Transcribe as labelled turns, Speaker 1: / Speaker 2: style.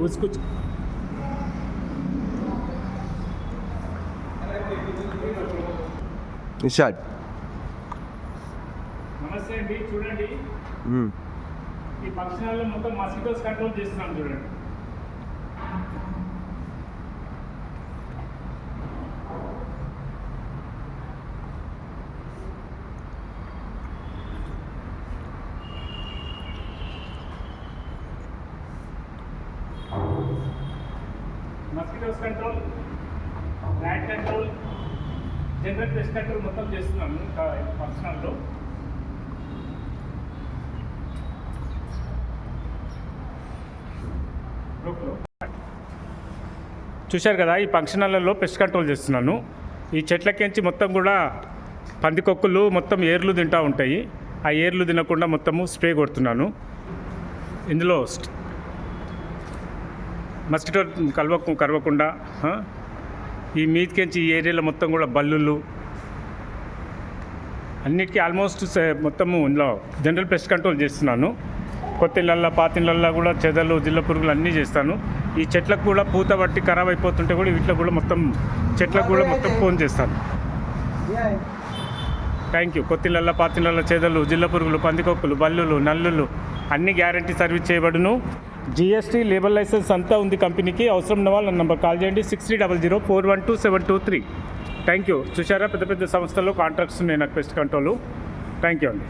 Speaker 1: उसको
Speaker 2: నిషాద్
Speaker 1: నమస్తే అండి. చూడండి, ఈ ఫంక్షన్ హాల్లో మొత్తం మస్కిటోస్ కంట్రోల్ చేస్తున్నాం. చూడండి, mosquitoes control, rat control, general pest control మొత్తం చేస్తున్నాము ఫంక్షన్ హాల్లో. చూశారు కదా, ఈ ఫంక్షన్ హాల్లో పెస్ట్ కంట్రోల్ చేస్తున్నాను. ఈ చెట్లకించి మొత్తం కూడా పందికొక్కులు మొత్తం ఏర్లు తింటూ ఉంటాయి. ఆ ఏర్లు తినకుండా మొత్తము స్ప్రే కొడుతున్నాను. ఇందులో మస్కిటో కరవకుండా ఈ మీదకించి ఈ ఏరియాలో మొత్తం కూడా బల్లులు అన్నిటికీ ఆల్మోస్ట్ మొత్తము ఇందులో జనరల్ పెస్ట్ కంట్రోల్ చేస్తున్నాను. కొత్త ఇళ్ళల్లో పాతిళ్ళల్లో కూడా చెదలు జిల్ల పురుగులు అన్నీ చేస్తాను. ఈ చెట్లకు కూడా పూత పట్టి ఖరాబ్ అయిపోతుంటే కూడా వీటిలో కూడా మొత్తం చెట్లకు కూడా మొత్తం ఫోన్ చేస్తాను. Thank you. కొత్త ఇళ్ళల్లో పాతిళ్ళల్లో చెదలు జిల్ల పురుగులు పందికొక్కులు బల్లులు నల్లులు అన్నీ గ్యారంటీ సర్వీస్ చేయబడును. GST లేబర్ లైసెన్స్ అంతా ఉంది కంపెనీకి. అవసరం ఉన్న వాళ్ళు నంబర్ కాల్ చేయండి 6300412723. Thank you. చూసారా, పెద్ద పెద్ద సంస్థల్లో కాంట్రాక్ట్స్ ఉన్నాయి నాకు పెస్ట్ కంట్రోల్. థ్యాంక్ యూ అండి.